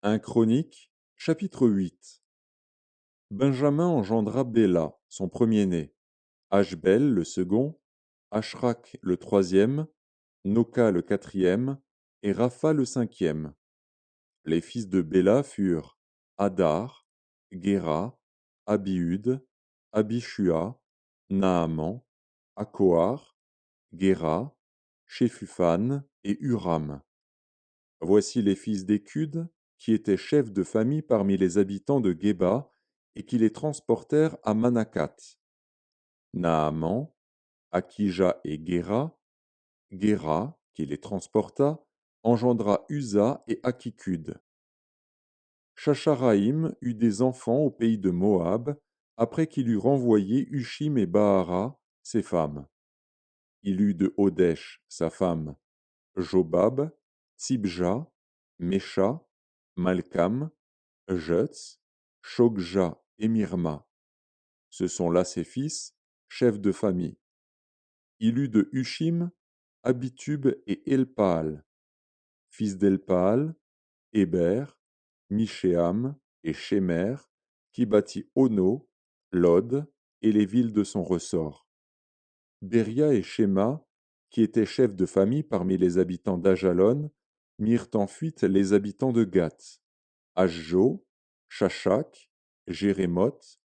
1 Chroniques, chapitre 8. Benjamin engendra Béla, son premier-né, Ashbel le second, Ashrach le troisième, Noka le quatrième, et Rapha le cinquième. Les fils de Béla furent Hadar, Géra, Abihud, Abishua, Naaman, Akoar, Géra, Shéphupham et Huram. Voici les fils d'Écud, qui étaient chefs de famille parmi les habitants de Géba, et qui les transportèrent à Manakath. Naaman, Akija et Géra, Géra, qui les transporta, engendra Uza et Akikud. Shacharaïm eut des enfants au pays de Moab, après qu'il eut renvoyé Hushim et Baara, ses femmes. Il eut de Hodesh, sa femme, Jobab, Tsibja, Mesha, Malkam, Jutz, Shogja et Mirma. Ce sont là ses fils, chefs de famille. Il eut de Hushim, Abitub et Elpaal. Fils d'Elpaal, Héber, Mishéam et Shemer, qui bâtit Ono, Lod et les villes de son ressort. Beria et Shema, qui étaient chefs de famille parmi les habitants d'Ajalon, mirent en fuite les habitants de Gath, Ashjo, Shashak, Jérémoth,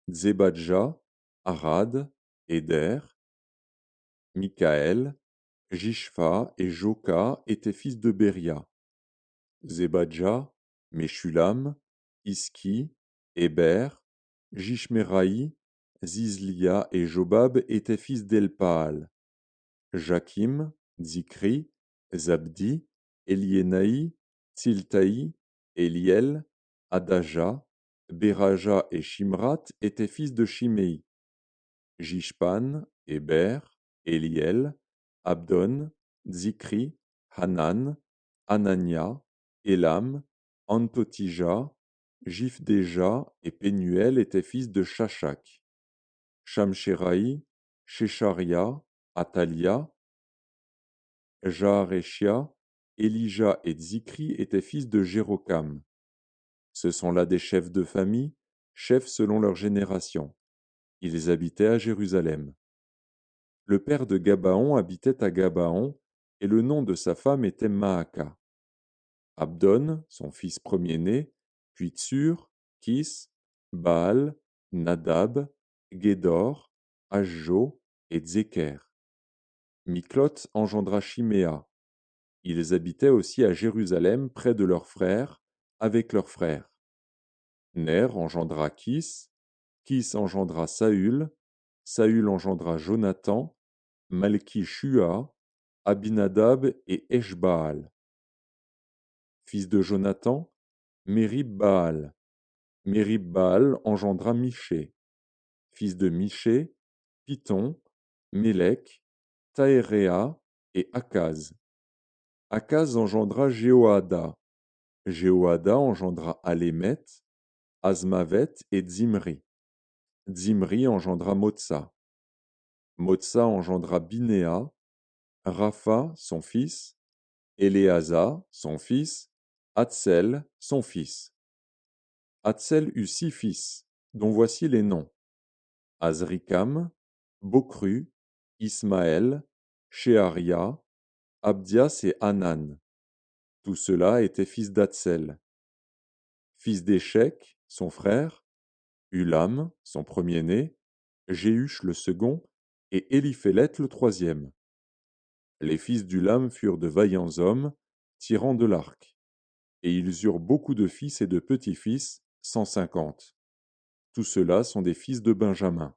Zebadja, Arad, Éder, Mikaël, Jishpha et Joka étaient fils de Beria. Zebadja, Meshulam, Iski, Héber, Jishmeraï, Zizlia et Jobab étaient fils d'Elpaal. Jakim, Zikri, Zabdi, Eliénaï, Tsiltaï, Eliel, Adaja, Beraja et Shimrat étaient fils de Shimei. Jishpan, Héber, Eliel, Abdon, Zikri, Hanan, Anania, Elam, Antotija, Jifdeja et Pénuel étaient fils de Shashak. Shamsheraï, Shesharia, Atalia, Jaareshia, Élija et Zikri étaient fils de Jérokam. Ce sont là des chefs de famille, chefs selon leur génération. Ils habitaient à Jérusalem. Le père de Gabaon habitait à Gabaon, et le nom de sa femme était Maaka. Abdon, son fils premier-né, puis Tsur, Kis, Baal, Nadab, Gédor, Ashjo et Dzéker. Miklot engendra Shiméa. Ils habitaient aussi à Jérusalem près de leurs frères, avec leurs frères. Ner engendra Kis, Kis engendra Saül, Saül engendra Jonathan, Malki-Shua, Abinadab et Eshbaal. Fils de Jonathan, Mérib-Baal. Mérib-Baal engendra Miché. Fils de Miché, Python, Mélec, Taéréa et Akaz. Akaz engendra Jéhoada. Jéhoada engendra Alémet, Azmavet et Zimri. Zimri engendra Motsa. Motsa engendra Binéa, Rapha, son fils, Éléasa, son fils, Hatsel, son fils. Hatsel eut 6 fils, dont voici les noms. Azrikam, Bokru, Ismaël, Sheharia, Abdias et Hanan. Tout cela étaient fils d'Hatsel. Fils d'Échec, son frère, Ulam, son premier-né, Jéhush le second, et Éliphélet le troisième. Les fils d'Ulam furent de vaillants hommes, tirant de l'arc. Et ils eurent beaucoup de fils et de petits-fils, 150. Tous ceux-là sont des fils de Benjamin.